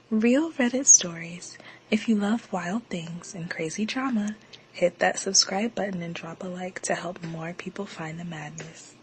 Real Reddit stories. If you love wild things and crazy drama, hit that subscribe button and drop a like to help more people find the madness.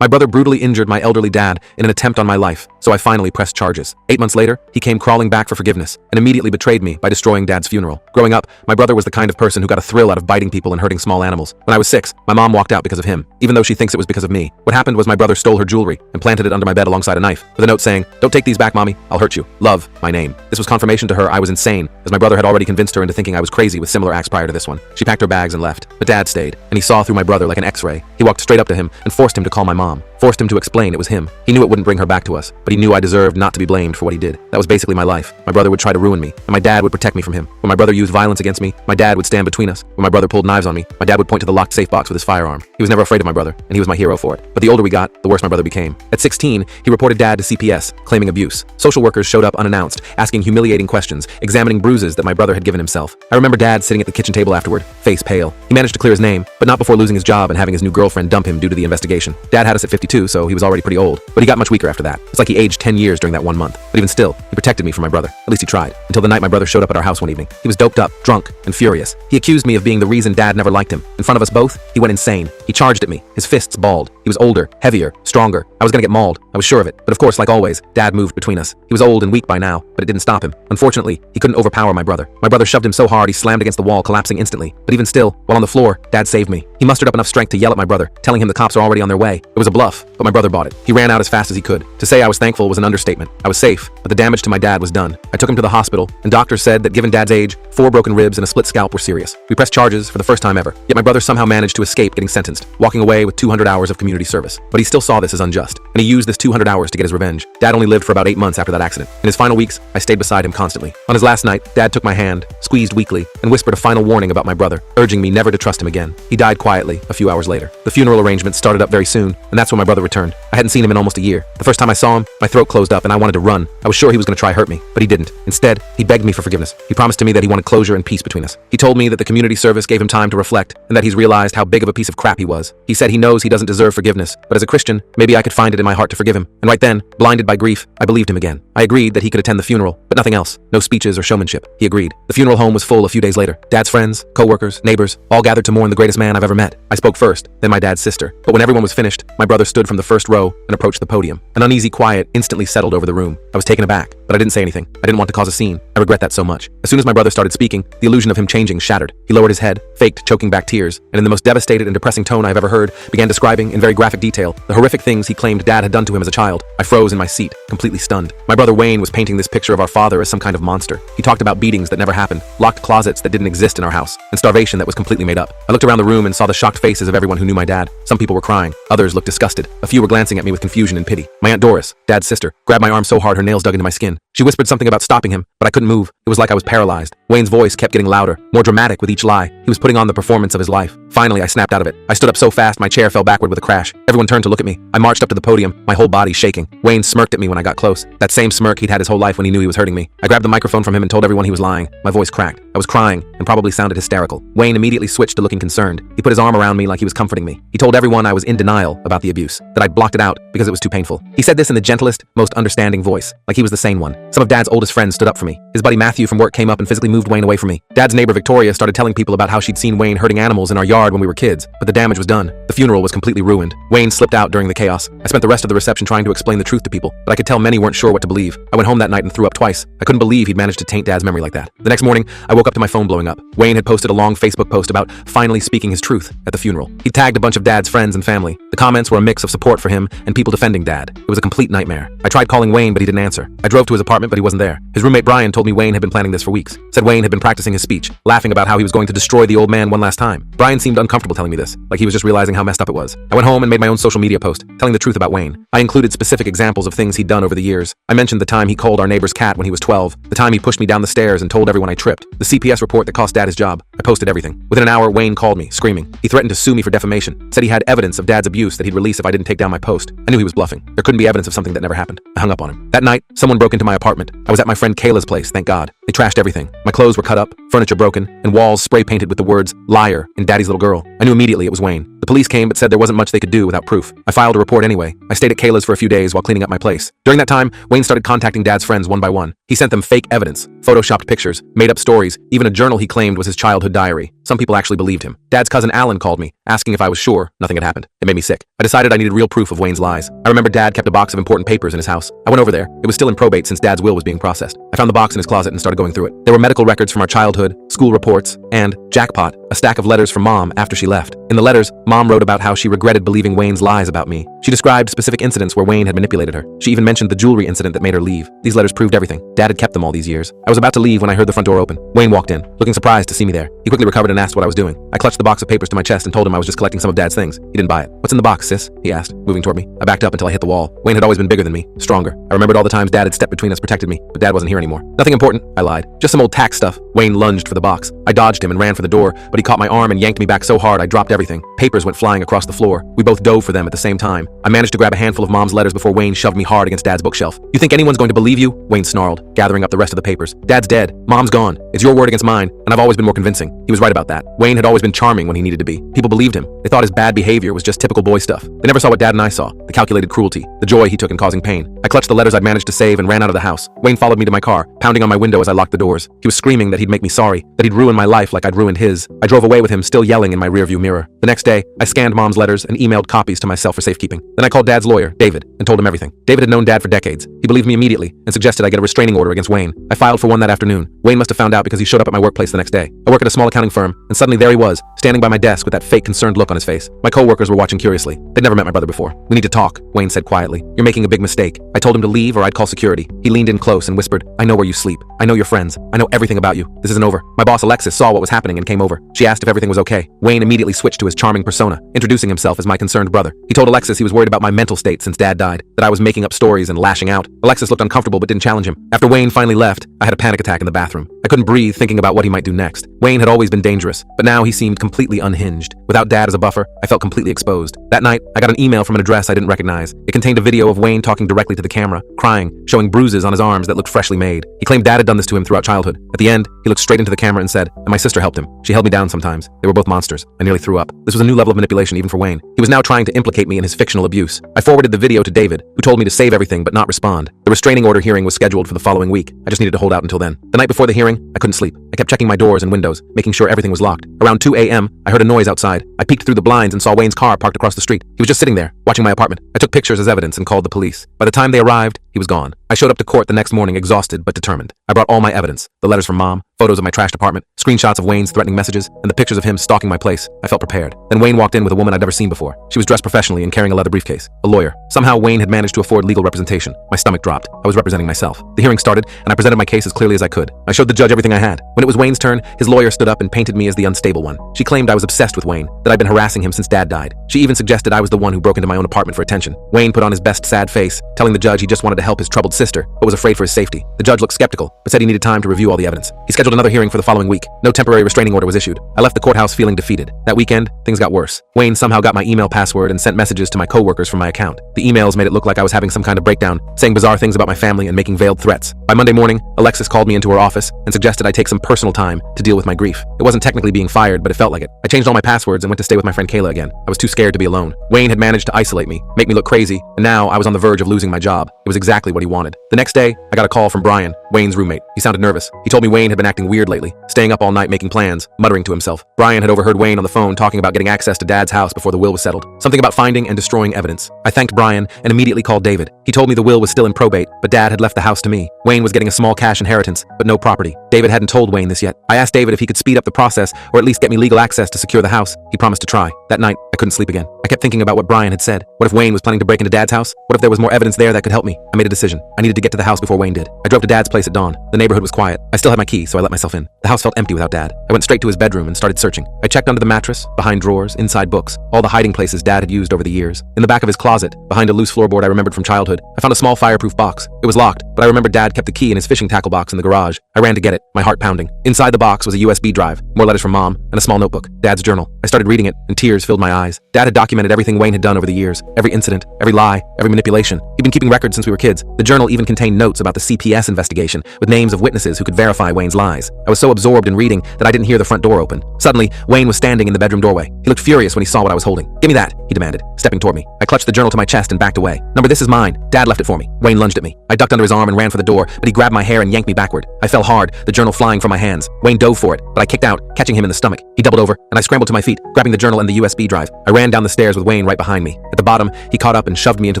My brother brutally injured my elderly dad in an attempt on my life, so I finally pressed charges. 8 months later, he came crawling back for forgiveness and immediately betrayed me by destroying Dad's funeral. Growing up, my brother was the kind of person who got a thrill out of biting people and hurting small animals. When I was 6, my mom walked out because of him, even though she thinks it was because of me. What happened was my brother stole her jewelry and planted it under my bed alongside a knife, with a note saying, "Don't take these back, mommy, I'll hurt you. Love, my name." This was confirmation to her I was insane, as my brother had already convinced her into thinking I was crazy with similar acts prior to this one. She packed her bags and left, but Dad stayed, and he saw through my brother like an X-ray. He walked straight up to him and forced him to call my mom. Forced him to explain it was him. He knew it wouldn't bring her back to us, but he knew I deserved not to be blamed for what he did. That was basically my life. My brother would try to ruin me, and my dad would protect me from him. When my brother used violence against me, my dad would stand between us. When my brother pulled knives on me, my dad would point to the locked safe box with his firearm. He was never afraid of my brother, and he was my hero for it. But the older we got, the worse my brother became. At 16, he reported Dad to CPS, claiming abuse. Social workers showed up unannounced, asking humiliating questions, examining bruises that my brother had given himself. I remember Dad sitting at the kitchen table afterward, face pale. He managed to clear his name, but not before losing his job and having his new girlfriend dump him due to the investigation. Dad had us at 52, so he was already pretty old, but he got much weaker after that. It's like he aged 10 years during that 1 month. But even still, he protected me from my brother. At least he tried. Until the night my brother showed up at our house one evening. He was doped up, drunk, and furious. He accused me of being the reason Dad never liked him. In front of us both, he went insane. He charged at me, his fists balled. He was older, heavier, stronger. I was gonna get mauled. I was sure of it. But of course, like always, Dad moved between us. He was old and weak by now, but it didn't stop him. Unfortunately, he couldn't overpower my brother. My brother shoved him so hard he slammed against the wall, collapsing instantly. But even still, while on the floor, Dad saved me. He mustered up enough strength to yell at my brother, telling him the cops are already on their way. It was a bluff, but my brother bought it. He ran out as fast as he could. To say I was thankful was an understatement. I was safe, but the damage to my dad was done. I took him to the hospital, and doctors said that given Dad's age, 4 broken ribs and a split scalp were serious. We pressed charges for the first time ever, yet my brother somehow managed to escape getting sentenced, walking away with 200 hours of community service. But he still saw this as unjust, and he used this 200 hours to get his revenge. Dad only lived for about 8 months after that accident. In his final weeks, I stayed beside him constantly. On his last night, Dad took my hand, squeezed weakly, and whispered a final warning about my brother, urging me never to trust him again. He died quietly a few hours later. The funeral arrangements started up very soon, and that's when my brother returned. I hadn't seen him in almost a year. The first time I saw him, my throat closed up and I wanted to run. I was sure he was going to try hurt me, but he didn't. Instead, he begged me for forgiveness. He promised to me that he wanted closure and peace between us. He told me that the community service gave him time to reflect and that he's realized how big of a piece of crap he was. He said he knows he doesn't deserve forgiveness, but as a Christian, maybe I could find it in my heart to forgive him. And right then, blinded by grief, I believed him again. I agreed that he could attend the funeral, but nothing else. No speeches or showmanship. He agreed. The funeral home was full a few days later. Dad's friends, co-workers, neighbors, all gathered to mourn the greatest man I've ever met. I spoke first, then my dad's sister. But when everyone was finished, my brother stood from the first row and approached the podium. An uneasy quiet instantly settled over the room. I was taken aback, but I didn't say anything. I didn't want to cause a scene. I regret that so much. As soon as my brother started speaking, the illusion of him changing shattered. He lowered his head, faked choking back tears, and in the most devastated and depressing tone I've ever heard, began describing in very graphic detail the horrific things he claimed Dad had done to him as a child. I froze in my seat, completely stunned. My brother Wayne was painting this picture of our father as some kind of monster. He talked about beatings that never happened, locked closets that didn't exist in our house, and starvation that was completely made up. I looked around the room and saw the shocked faces of everyone who knew my dad. Some people were crying, others looked disgusted. A few were glancing at me with confusion and pity. My Aunt Doris, Dad's sister, grabbed my arm so hard her nails dug into my skin. She whispered something about stopping him, but I couldn't move. It was like I was paralyzed. Wayne's voice kept getting louder, more dramatic with each lie. He was putting on the performance of his life. Finally, I snapped out of it. I stood up so fast my chair fell backward with a crash. Everyone turned to look at me. I marched up to the podium, my whole body shaking. Wayne smirked at me when I got close. That same smirk he'd had his whole life when he knew he was hurting me. I grabbed the microphone from him and told everyone he was lying. My voice cracked. I was crying and probably sounded hysterical. Wayne immediately switched to looking concerned. He put his arm around me like he was comforting me. He told everyone I was in denial about the abuse, that I'd blocked it out because it was too painful. He said this in the gentlest, most understanding voice, like he was the sane one. Some of Dad's oldest friends stood up for me. His buddy Matthew from work came up and physically moved Wayne away from me. Dad's neighbor Victoria started telling people about how she'd seen Wayne hurting animals in our yard when we were kids, but the damage was done. The funeral was completely ruined. Wayne slipped out during the chaos. I spent the rest of the reception trying to explain the truth to people, but I could tell many weren't sure what to believe. I went home that night and threw up twice. I couldn't believe he'd managed to taint Dad's memory like that. The next morning, I woke up to my phone blowing up. Wayne had posted a long Facebook post about finally speaking his truth at the funeral. He tagged a bunch of Dad's friends and family. The comments were a mix of support for him and people defending Dad. It was a complete nightmare. I tried calling Wayne, but he didn't answer. I drove to his apartment, but he wasn't there. His roommate Brian told me Wayne had been planning this for weeks. Said Wayne had been practicing his speech, laughing about how he was going to destroy the old man one last time. Brian seemed uncomfortable telling me this, like he was just realizing how messed up it was. I went home and made my own social media post, telling the truth about Wayne. I included specific examples of things he'd done over the years. I mentioned the time he called our neighbor's cat when he was 12, the time he pushed me down the stairs and told everyone I tripped, the CPS report that cost Dad his job. I posted everything. Within an hour, Wayne called me, screaming. He threatened to sue me for defamation, said he had evidence of Dad's abuse that he'd release if I didn't take down my post. I knew he was bluffing. There couldn't be evidence of something that never happened. I hung up on him. That night, someone broke into my apartment apartment. I was at my friend Kayla's place, thank God. They trashed everything. My clothes were cut up, furniture broken, and walls spray painted with the words liar and daddy's little girl. I knew immediately it was Wayne. The police came but said there wasn't much they could do without proof. I filed a report anyway. I stayed at Kayla's for a few days while cleaning up my place. During that time, Wayne started contacting Dad's friends one by one. He sent them fake evidence, photoshopped pictures, made up stories, even a journal he claimed was his childhood diary. Some people actually believed him. Dad's cousin Alan called me, asking if I was sure nothing had happened. It made me sick. I decided I needed real proof of Wayne's lies. I remember Dad kept a box of important papers in his house. I went over there. It was still in probate since Dad's will was being processed. I found the box in his closet and started going through it. There were medical records from our childhood, school reports, and, jackpot, a stack of letters from Mom after she left. In the letters, Mom wrote about how she regretted believing Wayne's lies about me. She described specific incidents where Wayne had manipulated her. She even mentioned the jewelry incident that made her leave. These letters proved everything. Dad had kept them all these years. I was about to leave when I heard the front door open. Wayne walked in, looking surprised to see me there. He quickly recovered and asked what I was doing. I clutched the box of papers to my chest and told him I was just collecting some of Dad's things. He didn't buy it. "What's in the box, sis?" he asked, moving toward me. I backed up until I hit the wall. Wayne had always been bigger than me, stronger. I remembered all the times Dad had stepped between us, protected me, but Dad wasn't here anymore. "Nothing important," I lied. "Just some old tax stuff." Wayne lunged for the box. I dodged him and ran for the door, but he caught my arm and yanked me back so hard I dropped everything. Papers went flying across the floor. We both dove for them at the same time. I managed to grab a handful of Mom's letters before Wayne shoved me hard against Dad's bookshelf. "You think anyone's going to believe you?" Wayne snarled, gathering up the rest of the papers. "Dad's dead. Mom's gone. It's your word against mine, and I've always been more convincing." He was right about that. Wayne had always been charming when he needed to be. People believed him. They thought his bad behavior was just typical boy stuff. They never saw what Dad and I saw, the calculated cruelty, the joy he took in causing pain. I clutched the letters I'd managed to save and ran out of the house. Wayne followed me to my car, pounding on my window as I locked the doors. He was screaming that he'd make me sorry, that he'd ruin my life like I'd ruined his. I drove away with him still yelling in my rearview mirror. The next day, I scanned Mom's letters and emailed copies to myself for safekeeping. Then I called Dad's lawyer, David, and told him everything. David had known Dad for decades. He believed me immediately and suggested I get a restraining order against Wayne. I filed for one that afternoon. Wayne must have found out because he showed up at my workplace the next day. I work at a small accounting firm, and suddenly there he was, standing by my desk with that fake concerned look on his face. My coworkers were watching curiously. They'd never met my brother before. "We need to talk," Wayne said quietly. "You're making a big mistake." I told him to leave or I'd call security. He leaned in close and whispered, "I know where you sleep. I know your friends. I know everything about you. This isn't over." My boss Alexis saw what was happening and came over. She asked if everything was okay. Wayne immediately switched to his charming persona, introducing himself as my concerned brother. He told Alexis he was worried about my mental state since Dad died, that I was making up stories and lashing out. Alexis looked uncomfortable but didn't challenge him. After Wayne finally left, I had a panic attack in the bathroom. I couldn't breathe thinking about what he might do next. Wayne had always been dangerous, but now he seemed completely unhinged. Without Dad as a buffer, I felt completely exposed. That night, I got an email from an address I didn't recognize. It contained a video of Wayne talking directly to the camera, crying, showing bruises on his arms that looked freshly made. He claimed Dad had done this to him throughout childhood. At the end, he looked straight into the camera and said, "And my sister helped him. She held me down sometimes. They were both monsters." I nearly threw up. This was a new level of manipulation even for Wayne. He was now trying to implicate me in his fictional abuse. I forwarded the video to David, who told me to save everything but not respond. The restraining order hearing was scheduled for the following week. I just needed to hold out until then. The night before the hearing, I couldn't sleep. I kept checking my doors and windows, making sure everything was locked. Around 2 a.m., I heard a noise outside. I peeked through the blinds and saw Wayne's car parked across the street. He was just sitting there, watching my apartment. I took pictures as evidence and called the police. By the time they arrived, he was gone. I showed up to court the next morning exhausted but determined. I brought all my evidence, the letters from Mom, photos of my trashed apartment, screenshots of Wayne's threatening messages, and the pictures of him stalking my place. I felt prepared. Then Wayne walked in with a woman I'd never seen before. She was dressed professionally and carrying a leather briefcase. A lawyer. Somehow Wayne had managed to afford legal representation. My stomach dropped. I was representing myself. The hearing started, and I presented my case as clearly as I could. I showed the judge everything I had. When it was Wayne's turn, his lawyer stood up and painted me as the unstable one. She claimed I was obsessed with Wayne, that I'd been harassing him since Dad died. She even suggested I was the one who broke into my own apartment for attention. Wayne put on his best sad face, telling the judge he just wanted to help his troubled sister, but was afraid for his safety. The judge looked skeptical, but said he needed time to review all the evidence. He scheduled another hearing for the following week. No temporary restraining order was issued. I left the courthouse feeling defeated. That weekend, things got worse. Wayne somehow got my email password and sent messages to my coworkers from my account. The emails made it look like I was having some kind of breakdown, saying bizarre things about my family and making veiled threats. By Monday morning, Alexis called me into her office and suggested I take some personal time to deal with my grief. It wasn't technically being fired, but it felt like it. I changed all my passwords and went to stay with my friend Kayla again. I was too scared to be alone. Wayne had managed to isolate me, make me look crazy, and now I was on the verge of losing my job. It was exactly what he wanted. The next day, I got a call from Brian, Wayne's roommate. He sounded nervous. He told me Wayne had been acting weird lately, staying up all night making plans, muttering to himself. Brian had overheard Wayne on the phone talking about getting access to Dad's house before the will was settled. Something about finding and destroying evidence. I thanked Brian and immediately called David. He told me the will was still in probate, but Dad had left the house to me. Wayne was getting a small cash inheritance, but no property. David hadn't told Wayne this yet. I asked David if he could speed up the process or at least get me legal access to secure the house. He promised to try. That night, I couldn't sleep again. I kept thinking about what Brian had said. What if Wayne was planning to break into Dad's house? What if there was more evidence there that could help me? I made a decision. I needed to get to the house before Wayne did. I drove to Dad's place at dawn. The neighborhood was quiet. I still had my key, so I let myself in. The house felt empty without Dad. I went straight to his bedroom and started searching. I checked under the mattress, behind drawers, inside books, all the hiding places Dad had used over the years. In the back of his closet, behind a loose floorboard I remembered from childhood, I found a small fireproof box. It was locked, but I remember Dad kept the key in his fishing tackle box in the garage. I ran to get it, my heart pounding. Inside the box was a USB drive, more letters from Mom, and a small notebook, Dad's journal. I started reading it, and tears filled my eyes. Dad had documented everything Wayne had done over the years, every incident, every lie, every manipulation. He'd been keeping records since we were kids. The journal even contained notes about the CPS investigation, with names of witnesses who could verify Wayne's lies. I was so absorbed in reading that I didn't hear the front door open. Suddenly, Wayne was standing in the bedroom doorway. He looked furious when he saw what I was holding. "Give me that," he demanded, stepping toward me. I clutched the journal to my chest and backed away. "Number, this is mine. Dad left it for me." Wayne lunged at me. I ducked under his arm and ran for the door, but he grabbed my hair and yanked me backward. I fell hard, the journal flying from my hands. Wayne dove for it, but I kicked out, catching him in the stomach. He doubled over, and I scrambled to my feet, grabbing the journal and the USB drive. I ran down the stairs with Wayne right behind me. At the bottom, he caught up and shoved me into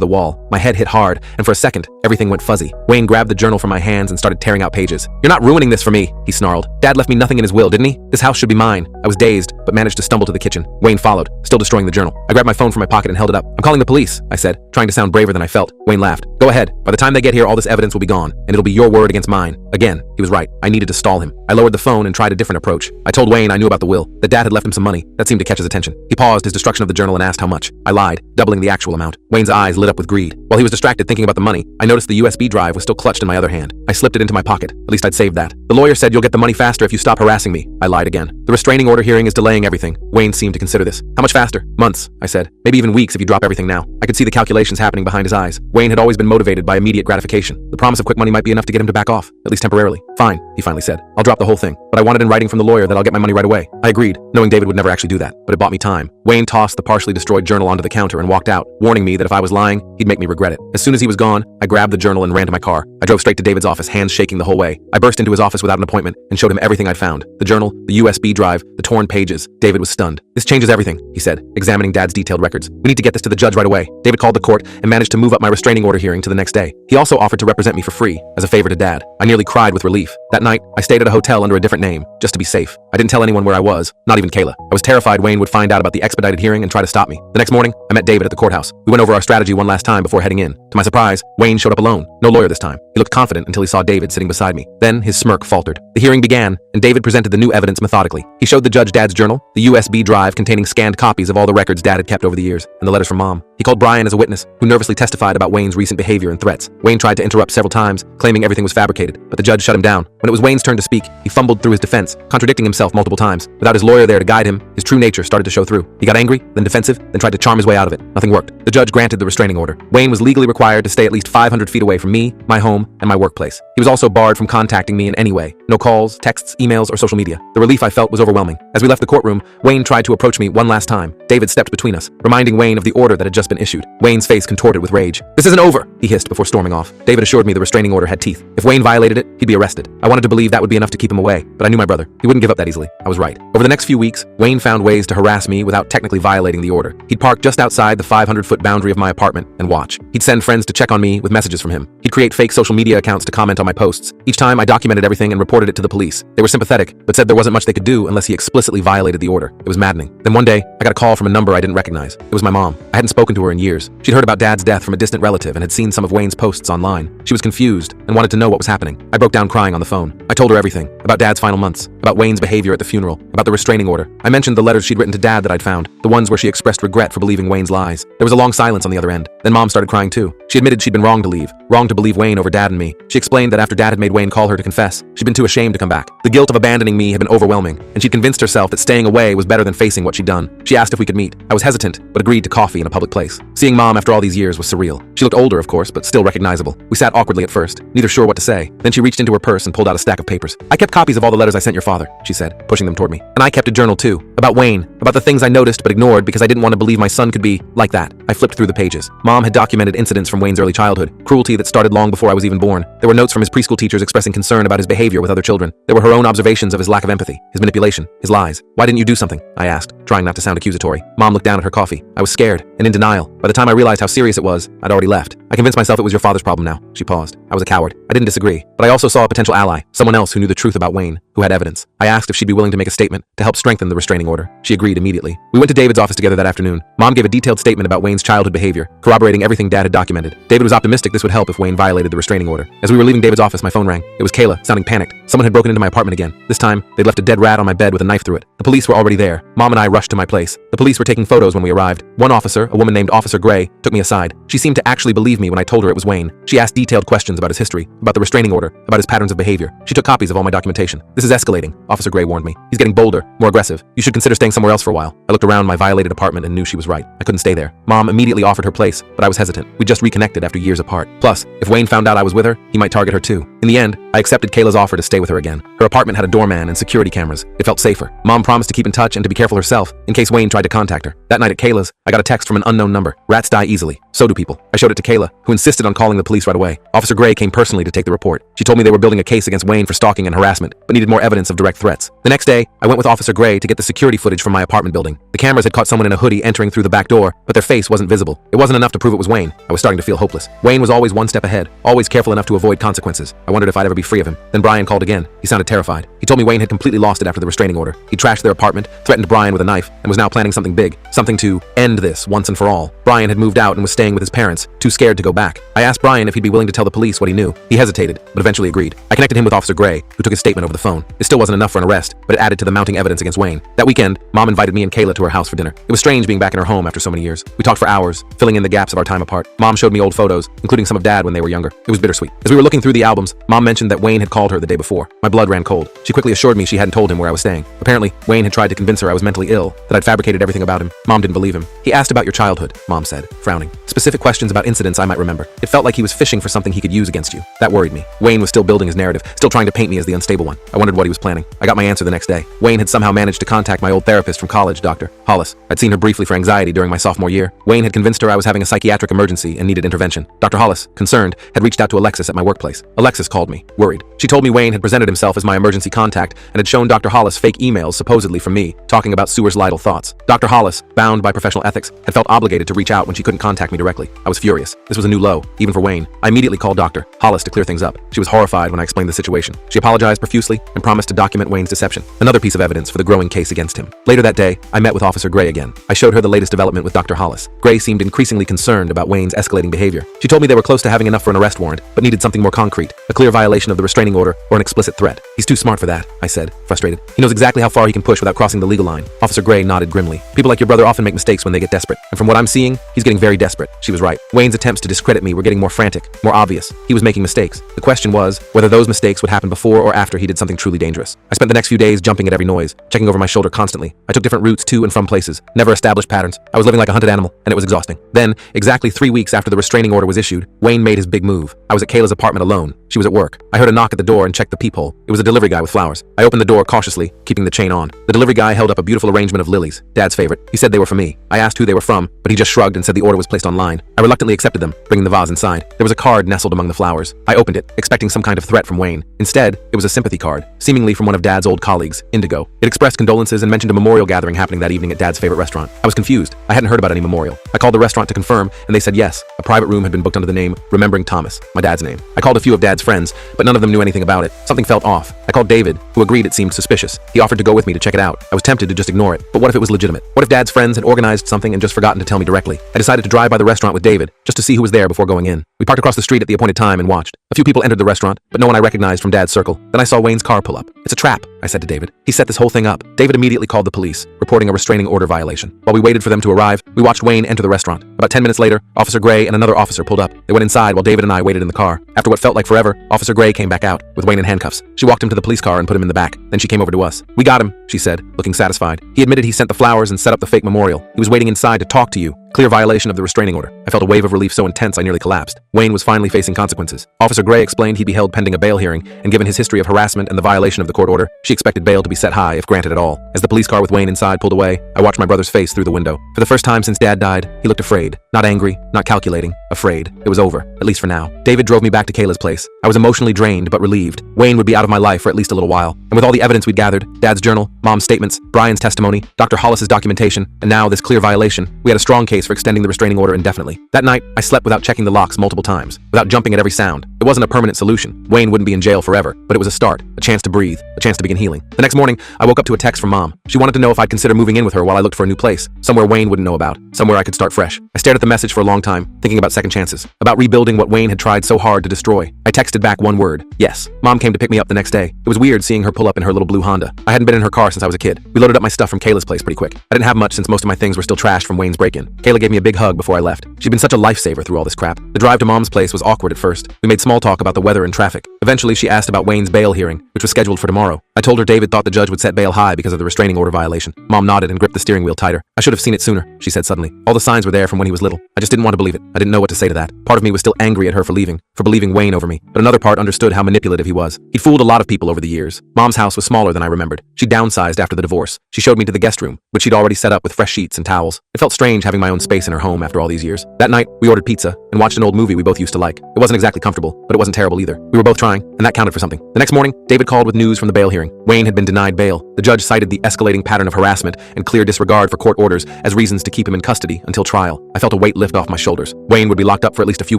the wall. My head hit hard, and for a second, everything went fuzzy. Wayne grabbed the journal from my hands and started tearing out pages. "You're not ruining this for me," he snarled. "Dad left me nothing in his will, didn't he? This house should be mine." I was dazed, but managed to stumble to the kitchen. Wayne followed, still destroying the journal. I grabbed my phone from my pocket and held it up. "I'm calling the police," I said, trying to sound braver than I felt. Wayne laughed. "Go ahead. By the time they get here, all this evidence will be gone, and it'll be your word against mine." Again, he was right. I needed to stall him. I lowered the phone and tried a different approach. I told Wayne I knew about the will, that Dad had left him some money. That seemed to catch his attention. He paused his destruction of the journal and asked how much. I lied, doubling the actual amount. Wayne's eyes lit up with greed. While he was distracted thinking about the money, I noticed the USB drive was still clutched in my other hand. I slipped it into my pocket. At least I'd saved that. "The lawyer said you'll get the money faster if you stop harassing me." I lied again. "The restraining order hearing is delaying everything." Wayne seemed to consider this. "How much faster?" "Months," I said. "Maybe even weeks if you drop everything now." I could see the calculations happening behind his eyes. Wayne had always been motivated by immediate gratification. The promise of quick money might be enough to get him to back off, at least temporarily. "Fine," he finally said. "I'll drop the whole thing. But I wanted in writing from the lawyer that I'll get my money right away." I agreed, knowing David would never actually do that, but it bought me time. Wayne tossed the partially destroyed journal onto the counter and walked out, warning me that if I was lying, he'd make me regret it. As soon as he was gone, I grabbed the journal and ran to my car. I drove straight to David's office, hands shaking the whole way. I burst into his office without an appointment and showed him everything I'd found. The journal, the USB drive, the torn pages. David was stunned. "This changes everything," he said, examining Dad's detailed records. "We need to get this to the judge right away." David called the court and managed to move up my restraining order hearing to the next day. He also offered to represent me for free, as a favor to Dad. I nearly cried with relief. That night, I stayed at a hotel under a different name, just to be safe. I didn't tell anyone where I was, not even Kayla. I was terrified Wayne would find out about the expedited hearing and try to stop me. The next morning, I met David at the courthouse. We went over our strategy one last time before heading in. To my surprise, Wayne showed up alone. No lawyer this time. He looked confident until he saw David sitting beside me. Then his smirk faltered. The hearing began, and David presented the new evidence methodically. He showed the judge Dad's journal, the USB drive containing scanned copies of all the records Dad had kept over the years, and the letters from Mom. He called Brian as a witness, who nervously testified about Wayne's recent behavior and threats. Wayne tried to interrupt several times, claiming everything was fabricated, but the judge shut him down. When it was Wayne's turn to speak, he fumbled through his defense, contradicting himself multiple times. Without his lawyer there to guide him, his true nature started to show through. He got angry, then defensive, then tried to charm his way out of it. Nothing worked. The judge granted the restraining order. Wayne was legally required to stay at least 500 feet away from me, my home, and my workplace. He was also barred from contacting me in any way. No calls, texts, emails, or social media. The relief I felt was overwhelming. As we left the courtroom, Wayne tried to approach me one last time. David stepped between us, reminding Wayne of the order that had just been issued. Wayne's face contorted with rage. "This isn't over," he hissed before storming off. David assured me the restraining order had teeth. If Wayne violated it, he'd be arrested. I wanted to believe that would be enough to keep him away, but I knew my brother. He wouldn't give up that easily. I was right. Over the next few weeks, Wayne found ways to harass me without technically violating the order. He'd park just outside the 500-foot boundary of my apartment and watch. He'd send friends to check on me with messages from him. He'd create fake social media accounts to comment on my posts. Each time I documented everything and reported it to the police. They were sympathetic, but said there wasn't much they could do unless he explicitly violated the order. It was maddening. Then one day, I got a call from a number I didn't recognize. It was my mom. I hadn't spoken to her in years. She'd heard about Dad's death from a distant relative and had seen some of Wayne's posts online. She was confused and wanted to know what was happening. I broke down crying on the phone. I told her everything, about Dad's final months, about Wayne's behavior at the funeral, about the restraining order. I mentioned the letters she'd written to Dad that I'd found, the ones where she expressed regret for believing Wayne's lies. There was a long silence on the other end. Then Mom started crying too. She admitted she'd been wrong to leave, wrong to believe Wayne over Dad and me. She explained that after Dad had made Wayne call her to confess, she'd been too ashamed to come back. The guilt of abandoning me had been overwhelming, and she'd convinced herself that staying away was better than facing what she'd done. She asked if we could meet. I was hesitant, but agreed to coffee in a public place. Seeing Mom after all these years was surreal. She looked older, of course, but still recognizable. We sat awkwardly at first, neither sure what to say. Then she reached into her purse and pulled out a stack of papers. "I kept copies of all the letters I sent your father," she said, pushing them toward me. "And I kept a journal too, about Wayne, about the things I noticed but ignored because I didn't want to believe my son could be like that." I flipped through the pages. Mom had documented incidents from Wayne's early childhood, cruelty that started long before I was even born. There were notes from his preschool teachers expressing concern about his behavior with other children. There were her own observations of his lack of empathy, his manipulation, his lies. "Why didn't you do something?" I asked, trying not to sound accusatory. Mom looked down at her coffee. I was scared and in denial. By the time I realized how serious it was, I'd already left. "I convinced myself it was your father's problem now." She paused. I was a coward. I didn't disagree, but I also saw a potential ally, someone else who knew the truth about Wayne, who had evidence. I asked if she'd be willing to make a statement to help strengthen the restraining order. She agreed immediately. We went to David's office together that afternoon. Mom gave a detailed statement about Wayne's childhood behavior, corroborating everything Dad had documented. David was optimistic this would help if Wayne violated the restraining order. As we were leaving David's office, my phone rang. It was Kayla, sounding panicked. Someone had broken into my apartment again. This time, they'd left a dead rat on my bed with a knife through it. The police were already there. Mom and I rushed to my place. The police were taking photos when we arrived. One officer, a woman named Officer Gray, took me aside. She seemed to actually believe me when I told her it was Wayne. She asked detailed questions about his history, about the restraining order, about his patterns of behavior. She took copies of all my documentation. This is escalating, Officer Gray warned me. He's getting bolder, more aggressive. You should consider staying somewhere else for a while. I looked around my violated apartment and knew she was right. I couldn't stay there. Mom immediately offered her place, but I was hesitant. We just reconnected after years apart. Plus, if Wayne found out I was with her, he might target her too. In the end, I accepted Kayla's offer to stay with her again. Her apartment had a doorman and security cameras. It felt safer. Mom promised to keep in touch and to be careful herself in case Wayne tried to contact her. That night at Kayla's, I got a text from an unknown number. Rats die easily. So do people. I showed it to Kayla, who insisted on calling the police right away. Officer Gray came personally to take the report. She told me they were building a case against Wayne for stalking and harassment, but needed more evidence of direct threats. The next day, I went with Officer Gray to get the security footage from my apartment building. The cameras had caught someone in a hoodie entering through the back door, but their face wasn't visible. It wasn't enough to prove it was Wayne. I was starting to feel hopeless. Wayne was always one step ahead, always careful enough to avoid consequences. I wondered if I'd ever be free of him. Then Brian called again. He sounded terrified. He told me Wayne had completely lost it after the restraining order. He trashed their apartment, threatened Brian with a knife, and was now planning something big, something to end this once and for all. Brian had moved out and was staying with his parents, too scared to go back. I asked Brian if he'd be willing to tell the police what he knew. He hesitated, but eventually agreed. I connected him with Officer Gray, who took his statement over the phone. It still wasn't enough for an arrest, but it added to the mounting evidence against Wayne. That weekend, Mom invited me and Kayla to her house for dinner. It was strange being back in her home after so many years. We talked for hours, filling in the gaps of our time apart. Mom showed me old photos, including some of Dad when they were younger. It was bittersweet. As we were looking through the albums, Mom mentioned that Wayne had called her the day before. My blood ran cold. She quickly assured me she hadn't told him where I was staying. Apparently, Wayne had tried to convince her I was mentally ill, that I'd fabricated everything about him. Mom didn't believe him. He asked about your childhood, Mom said, frowning. Specific questions about incidents I might remember. It felt like he was fishing for something he could use against you. That worried me. Wayne was still building his narrative, still trying to paint me as the unstable one. I wondered what he was planning. I got my answer the next day. Wayne had somehow managed to contact my old therapist from college, Dr. Hollis. I'd seen her briefly for anxiety during my sophomore year. Wayne had convinced her I was having a psychiatric emergency and needed intervention. Dr. Hollis, concerned, had reached out to Alexis at my workplace. Alexis called me, worried. She told me Wayne had presented himself as my emergency contact and had shown Dr. Hollis fake emails supposedly from me, talking about suicidal thoughts. Dr. Hollis, bound by professional ethics, had felt obligated to reach out when she couldn't contact me directly. I was furious. This was a new low, even for Wayne. I immediately called Dr. Hollis to clear things up. She was horrified when I explained the situation. She apologized profusely and promised to document Wayne's deception, another piece of evidence for the growing case against him. Later that day, I met with Officer Gray again. I showed her the latest development with Dr. Hollis. Gray seemed increasingly concerned about Wayne's escalating behavior. She told me they were close to having enough for an arrest warrant, but needed something more concrete, a clear violation of the restraining order or an explicit threat. He's too smart for that, I said, frustrated. He knows exactly how far he can push without crossing the legal line. Officer Gray nodded grimly. People like your brother often make mistakes when they get desperate, and from what I'm seeing, he's getting very desperate. She was right. Wayne's attempts to discredit me were getting more frantic, more obvious. He was making mistakes. The question was whether those mistakes would happen before or after he did something truly dangerous. I spent the next few days jumping at every noise, checking over my shoulder constantly. I took different routes to and from places, never established patterns. I was living like a hunted animal, and it was exhausting. Then, exactly 3 weeks after the restraining order was issued, Wayne made his big move. I was at Kayla's apartment alone. She was at work. I heard a knock at the door and checked the peephole. It was a delivery guy with flowers. I opened the door cautiously, keeping the chain on. The delivery guy held up a beautiful arrangement of lilies, Dad's favorite. He said they were for me. I asked who they were from, but he just shrugged and said the order was placed online. I reluctantly accepted them, bringing the vase inside. There was a card nestled among the flowers. I opened it, expecting some kind of threat from Wayne. Instead, it was a sympathy card, seemingly from one of Dad's old colleagues, Indigo. It expressed condolences and mentioned a memorial gathering happening that evening at Dad's favorite restaurant. I was confused. I hadn't heard about any memorial. I called the restaurant to confirm, and they said yes. A private room had been booked under the name Remembering Thomas, my dad's name. I called a few of Dad's friends, but none of them knew anything about it. Something felt off. I called David, who agreed it seemed suspicious. He offered to go with me to check it out. I was tempted to just ignore it, but what if it was legitimate? What if Dad's friends had organized something and just forgotten to tell me directly? I decided to drive by the restaurant with David, just to see who was there before going in. We parked across the street at the appointed time and watched. A few people entered the restaurant, but no one I recognized from Dad's circle. Then I saw Wayne's car pull up. It's a trap, I said to David. He set this whole thing up. David immediately called the police, reporting a restraining order violation. While we waited for them to arrive, we watched Wayne enter the restaurant. About 10 minutes later, Officer Gray and another officer pulled up. They went inside while David and I waited in the car. After what felt like forever, Officer Gray came back out, with Wayne in handcuffs. She walked him to the police car and put him in the back. Then she came over to us. We got him, she said, looking satisfied. He admitted he sent the flowers and set up the fake memorial. He was waiting inside to talk to you. Clear violation of the restraining order. I felt a wave of relief so intense I nearly collapsed. Wayne was finally facing consequences. Officer Gray explained he'd be held pending a bail hearing, and given his history of harassment and the violation of the court order, she expected bail to be set high if granted at all. As the police car with Wayne inside pulled away, I watched my brother's face through the window. For the first time since Dad died, he looked afraid. Not angry, not calculating. Afraid. It was over, at least for now. David drove me back to Kayla's place. I was emotionally drained but relieved. Wayne would be out of my life for at least a little while. And with all the evidence we'd gathered, Dad's journal, Mom's statements, Brian's testimony, Dr. Hollis's documentation, and now this clear violation, we had a strong case for extending the restraining order indefinitely. That night, I slept without checking the locks multiple times, without jumping at every sound. It It wasn't a permanent solution. Wayne wouldn't be in jail forever, but it was a start, a chance to breathe, a chance to begin healing. The next morning, I woke up to a text from Mom. She wanted to know if I'd consider moving in with her while I looked for a new place, somewhere Wayne wouldn't know about, somewhere I could start fresh. I stared at the message for a long time, thinking about second chances, about rebuilding what Wayne had tried so hard to destroy. I texted back one word, yes. Mom came to pick me up the next day. It was weird seeing her pull up in her little blue Honda. I hadn't been in her car since I was a kid. We loaded up my stuff from Kayla's place pretty quick. I didn't have much since most of my things were still trashed from Wayne's break-in. Kayla gave me a big hug before I left. She'd been such a lifesaver through all this crap. The drive to Mom's place was awkward at first. We made small talk about the weather and traffic. Eventually, she asked about Wayne's bail hearing, which was scheduled for tomorrow. I told her David thought the judge would set bail high because of the restraining order violation. Mom nodded and gripped the steering wheel tighter. I should have seen it sooner, she said suddenly. All the signs were there from when he was little. I just didn't want to believe it. I didn't know what to say to that. Part of me was still angry at her for leaving, for believing Wayne over me. But another part understood how manipulative he was. He'd fooled a lot of people over the years. Mom's house was smaller than I remembered. She downsized after the divorce. She showed me to the guest room, which she'd already set up with fresh sheets and towels. It felt strange having my own space in her home after all these years. That night, we ordered pizza and watched an old movie we both used to like. It wasn't exactly comfortable, but it wasn't terrible either. We were both trying, and that counted for something. The next morning, David called with news from the bail hearing. Wayne had been denied bail. The judge cited the escalating pattern of harassment and clear disregard for court orders as reasons to keep him in custody until trial. I felt a weight lift off my shoulders. Wayne would be locked up for at least a few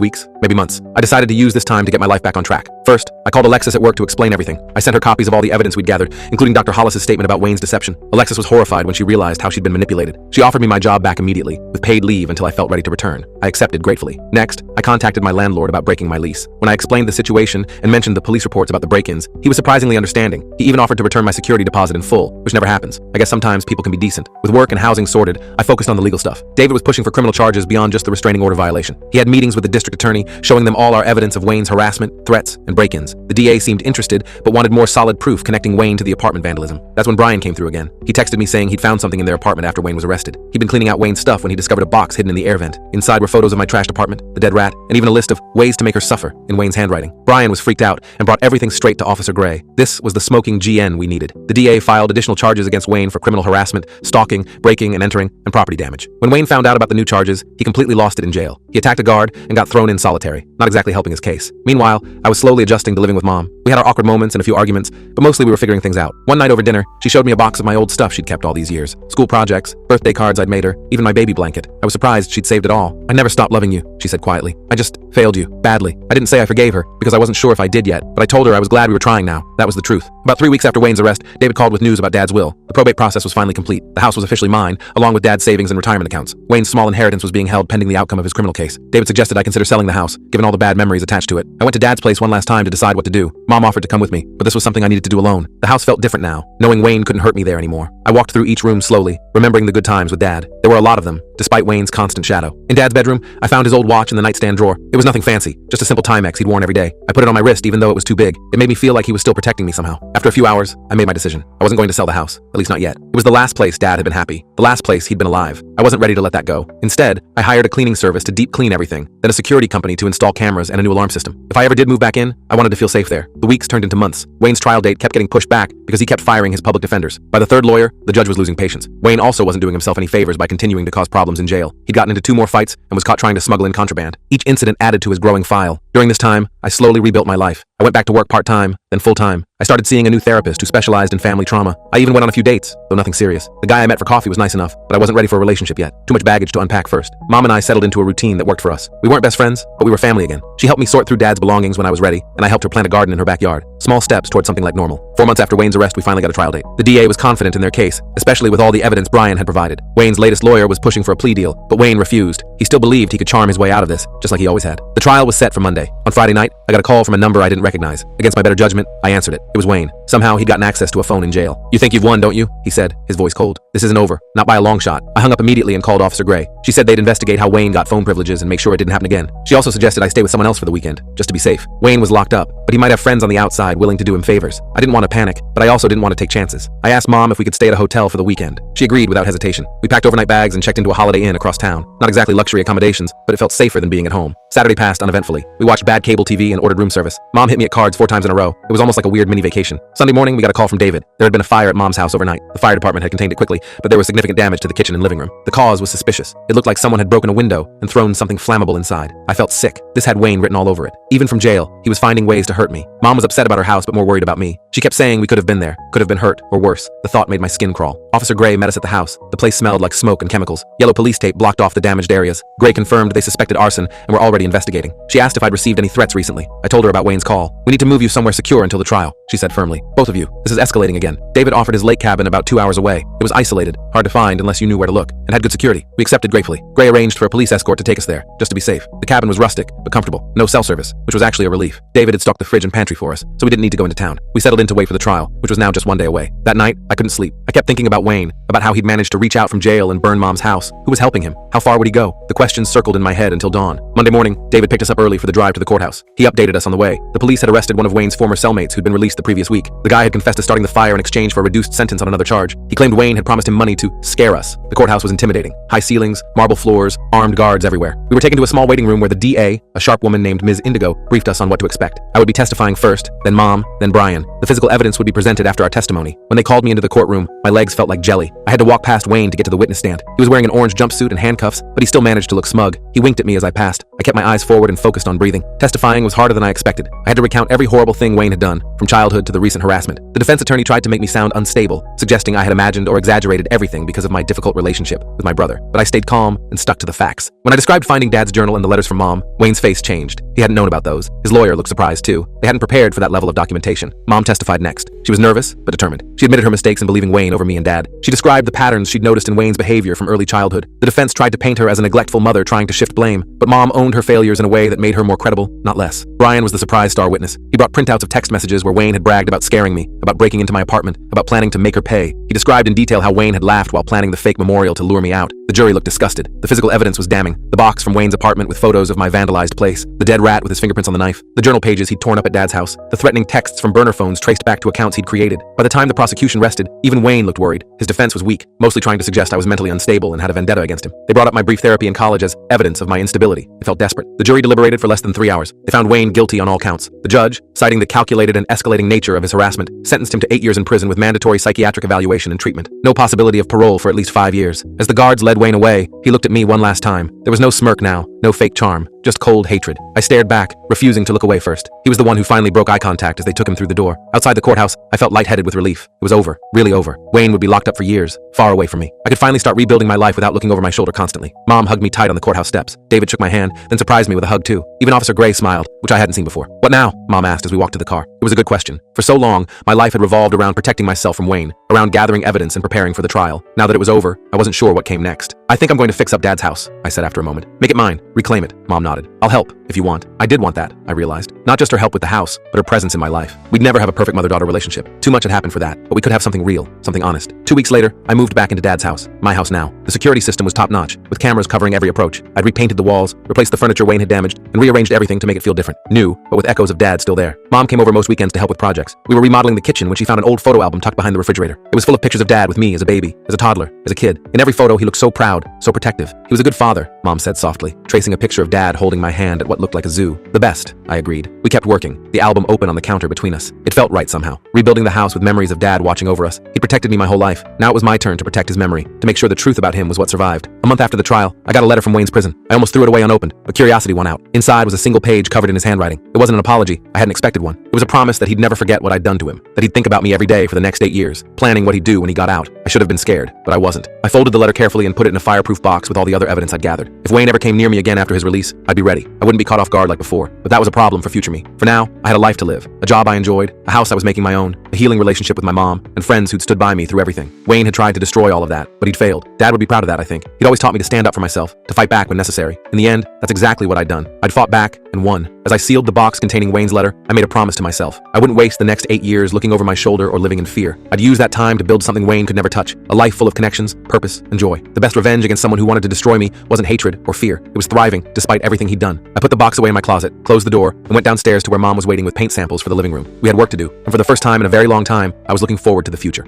weeks, maybe months. I decided to use this time to get my life back on track. First, I called Alexis at work to explain everything. I sent her copies of all the evidence we'd gathered, including Dr. Hollis's statement about Wayne's deception. Alexis was horrified when she realized how she'd been manipulated. She offered me my job back immediately, with paid leave until I felt ready to return. I accepted gratefully. Next, I contacted my landlord about breaking my lease. When I explained the situation and mentioned the police reports about the break-ins, he was surprisingly understanding. He even offered to return my security deposit in full, which never happens. I guess sometimes people can be decent. With work and housing sorted, I focused on the legal stuff. David was pushing for criminal charges beyond just the restraining order violation. He had meetings with the district attorney, showing them all our evidence of Wayne's harassment, threats, and break-ins. The DA seemed interested, but wanted more solid proof connecting Wayne to the apartment vandalism. That's when Brian came through again. He texted me saying he'd found something in their apartment after Wayne was arrested. He'd been cleaning out Wayne's stuff when he discovered a box hidden in the air vent. Inside were photos of my trashed apartment, the dead rat, and even a list of ways to make her suffer in Wayne's handwriting. Brian was freaked out and brought everything straight to Officer Gray. This was the smoking GN we needed. The DA filed additional charges against Wayne for criminal harassment, stalking, breaking and entering, and property damage. When Wayne found out about the new charges, he completely lost it in jail. He attacked a guard and got thrown in solitary, not exactly helping his case. Meanwhile, I was slowly adjusting to living with Mom. We had our awkward moments and a few arguments, but mostly we were figuring things out. One night over dinner, she showed me a box of my old stuff she'd kept all these years. School projects, birthday cards I'd made her, even my baby blanket. I was surprised she'd saved it all. "I never stopped loving you," she said quietly. "I just failed you, badly." I didn't say I forgave her, because I wasn't sure if I did yet, but I told her I was glad we were trying now. That was the truth. About 3 weeks after Wayne's arrest, David called with news about Dad's will. The probate process was finally complete. The house was officially mine, along with Dad's savings and retirement accounts. Wayne's small inheritance was being held pending the outcome of his criminal case. David suggested I consider selling the house, given all the bad memories attached to it. I went to Dad's place one last time to decide what to do. Mom offered to come with me, but this was something I needed to do alone. The house felt different now, knowing Wayne couldn't hurt me there anymore. I walked through each room slowly, remembering the good times with Dad. There were a lot of them, despite Wayne's constant shadow. In Dad's bedroom, I found his old watch in the nightstand drawer. It was nothing fancy, just a simple Timex he'd worn every day. I put it on my wrist even though it was too big. It made me feel like he was still protecting me somehow. After a few hours, I made my decision. I wasn't going to sell the house, at least not yet. It was the last place Dad had been happy, the last place he'd been alive. I wasn't ready to let that go. Instead, I hired a cleaning service to deep clean everything, then a security company to install cameras and a new alarm system. If I ever did move back in, I wanted to feel safe there. The weeks turned into months. Wayne's trial date kept getting pushed back because he kept firing his public defenders. By the third lawyer, the judge was losing patience. Wayne also wasn't doing himself any favors by continuing to cause problems in jail. He'd gotten into 2 more fights and was caught trying to smuggle in contraband. Each incident added to his growing file. During this time, I slowly rebuilt my life. I went back to work part-time, then full-time. I started seeing a new therapist who specialized in family trauma. I even went on a few dates, though nothing serious. The guy I met for coffee was nice enough, but I wasn't ready for a relationship yet. Too much baggage to unpack first. Mom and I settled into a routine that worked for us. We weren't best friends, but we were family again. She helped me sort through Dad's belongings when I was ready, and I helped her plant a garden in her backyard. Small steps toward something like normal. 4 months after Wayne's arrest, we finally got a trial date. The DA was confident in their case, especially with all the evidence Brian had provided. Wayne's latest lawyer was pushing for a plea deal, but Wayne refused. He still believed he could charm his way out of this, just like he always had. The trial was set for Monday. On Friday night, I got a call from a number I didn't recognize. Against my better judgment, I answered it. It was Wayne. Somehow, he'd gotten access to a phone in jail. "You think you've won, don't you?" he said, his voice cold. "This isn't over. Not by a long shot." I hung up immediately and called Officer Gray. She said they'd investigate how Wayne got phone privileges and make sure it didn't happen again. She also suggested I stay with someone else for the weekend, just to be safe. Wayne was locked up, but he might have friends on the outside willing to do him favors. I didn't want to panic, but I also didn't want to take chances. I asked Mom if we could stay at a hotel for the weekend. She agreed without hesitation. We packed overnight bags and checked into a Holiday Inn across town. Not exactly luxury accommodations, but it felt safer than being at home. Saturday passed uneventfully. We watched bad cable TV and ordered room service. Mom hit me at cards 4 times in a row. It was almost like a weird mini vacation. Sunday morning, we got a call from David. There had been a fire at Mom's house overnight. The fire department had contained it quickly, but there was significant damage to the kitchen and living room. The cause was suspicious. It looked like someone had broken a window and thrown something flammable inside. I felt sick. This had Wayne written all over it. Even from jail, he was finding ways to hurt me. Mom was upset about her house, but more worried about me. She kept saying we could have been there, could have been hurt, or worse. The thought made my skin crawl. Officer Gray met us at the house. The place smelled like smoke and chemicals. Yellow police tape blocked off the damaged areas. Gray confirmed they suspected arson and were already investigating. She asked if I'd received any threats recently. I told her about Wayne's call. We need to move you somewhere secure until the trial, she said firmly. Both of you. This is escalating again. David offered his lake cabin about 2 hours away. It was isolated, hard to find unless you knew where to look, and had good security. We accepted gratefully. Gray arranged for a police escort to take us there, just to be safe. The cabin was rustic, but comfortable. No cell service, which was actually a relief. David had stocked the fridge and pantry for us, so we didn't need to go into town. We settled in to wait for the trial, which was now just 1 day away. That night, I couldn't sleep. I kept thinking about Wayne, about how he'd managed to reach out from jail and burn Mom's house. Who was helping him? How far would he go? The questions circled in my head until dawn. Monday morning, David picked us up early for the drive to the courthouse. He updated us on the way. The police had arrested one of Wayne's former cellmates who'd been released the previous week. The guy had confessed to starting the fire in exchange for a reduced sentence on another charge. He claimed Wayne had promised him money to scare us. The courthouse was intimidating. High ceilings, marble floors, armed guards everywhere. We were taken to a small waiting room where the DA, a sharp woman named Ms. Indigo, briefed us on what to expect. I would be testifying first, then Mom, then Brian. The physical evidence would be presented after our testimony. When they called me into the courtroom, my legs felt like jelly. I had to walk past Wayne to get to the witness stand. He was wearing an orange jumpsuit and handcuffs, but he still managed to look smug. He winked at me as I passed. I kept my eyes forward and focused on breathing. Testifying was harder than I expected. I had to recount every horrible thing Wayne had done, from childhood to the recent harassment. The defense attorney tried to make me sound unstable, suggesting I had imagined or exaggerated everything because of my difficult relationship with my brother. But I stayed calm and stuck to the facts. When I described finding Dad's journal and the letters from Mom, Wayne's face changed. He hadn't known about those. His lawyer looked surprised too. They hadn't prepared for that level of documentation. Mom testified next. She was nervous, but determined. She admitted her mistakes in believing Wayne over me and Dad. She described the patterns she'd noticed in Wayne's behavior from early childhood. The defense tried to paint her as a neglectful mother trying to shift blame, but Mom owned her failures in a way that made her more credible, not less. Brian was the surprise star witness. He brought printouts of text messages where Wayne had bragged about scaring me, about breaking into my apartment, about planning to make her pay. He described in detail how Wayne had laughed while planning the fake memorial to lure me out. The jury looked disgusted. The physical evidence was damning. The box from Wayne's apartment with photos of my vandalized place, the dead rat with his fingerprints on the knife, the journal pages he'd torn up at Dad's house, the threatening texts from burner phones traced back to accounts he'd created. By the time the prosecution rested, even Wayne looked worried. His defense was weak, mostly trying to suggest I was mentally unstable and had a vendetta against him. They brought up my brief therapy in college as evidence of my instability. I felt desperate. The jury deliberated for less than 3 hours. They found Wayne guilty on all counts. The judge, citing the calculated and escalating nature of his harassment, sentenced him to 8 years in prison with mandatory psychiatric evaluation and treatment. No possibility of parole for at least 5 years. As the guards led Wayne away, he looked at me one last time. There was no smirk now, no fake charm, just cold hatred. I stared back, refusing to look away first. He was the one who finally broke eye contact as they took him through the door. Outside the courthouse, I felt lightheaded with relief. It was over, really over. Wayne would be locked up for years, far away from me. I could finally start rebuilding my life without looking over my shoulder constantly. Mom hugged me tight on the courthouse steps. David shook my hand, then surprised me with a hug too. Even Officer Gray smiled, which I hadn't seen before. "What now?" Mom asked as we walked to the car. It was a good question. For so long, my life had revolved around protecting myself from Wayne, around gathering evidence and preparing for the trial. Now that it was over, I wasn't sure what came next. "I think I'm going to fix up Dad's house," I said after a moment. "Make it mine. Reclaim it." Mom nodded. "I'll help, if you want." I did want that, I realized. Not just her help with the house, but her presence in my life. We'd never have a perfect mother-daughter relationship. Too much had happened for that, but we could have something real, something honest. 2 weeks later, I moved back into Dad's house, my house now. The security system was top-notch, with cameras covering every approach. I'd repainted the walls, replaced the furniture Wayne had damaged, and rearranged everything to make it feel different. New, but with echoes of Dad still there. Mom came over most weekends to help with projects. We were remodeling the kitchen when she found an old photo album tucked behind the refrigerator. It was full of pictures of Dad with me as a baby, as a toddler, as a kid. In every photo, he looked so proud, so protective. He was a good father, Mom said softly, tracing a picture of Dad holding my hand at what looked like a zoo. The best, I agreed. We kept working, the album open on the counter between us. It felt right somehow. Rebuilding the house with memories of Dad watching over us. He protected me my whole life. Now it was my turn to protect his memory, to make sure the truth about him was what survived. A month after the trial, I got a letter from Wayne's prison. I almost threw it away unopened, but curiosity won out. Inside was a single page covered in his handwriting. It wasn't an apology. I hadn't expected one. It was a promise that he'd never forget what I'd done to him, that he'd think about me every day for the next 8 years, planning what he'd do when he got out. I should have been scared, but I wasn't. I folded the letter carefully and put it in a fireproof box with all the other evidence I'd gathered. If Wayne ever came near me again after his release, I'd be ready. I wouldn't be caught off guard like before, but that was a problem for future me. For now, I had a life to live, a job I enjoyed, a house I was making my own, a healing relationship with my mom, and friends who'd stood by me through everything. Wayne had tried to destroy all of that, but he'd failed. Dad would be proud of that, I think. He'd always taught me to stand up for myself, to fight back when necessary. In the end, that's exactly what I'd done. I'd fought back and won. As I sealed the box containing Wayne's letter, I made a promise to myself. I wouldn't waste the next 8 years looking over my shoulder or living in fear. I'd use that time to build something Wayne could never touch, a life full of connections, purpose, and joy. The best revenge against someone who wanted to destroy me wasn't hatred or fear. It was thriving, despite everything he'd done. I put the box away in my closet, closed the door, and went downstairs to where Mom was waiting with paint samples for the living room. We had work to do, and for the first time in a very long time, I was looking forward to the future.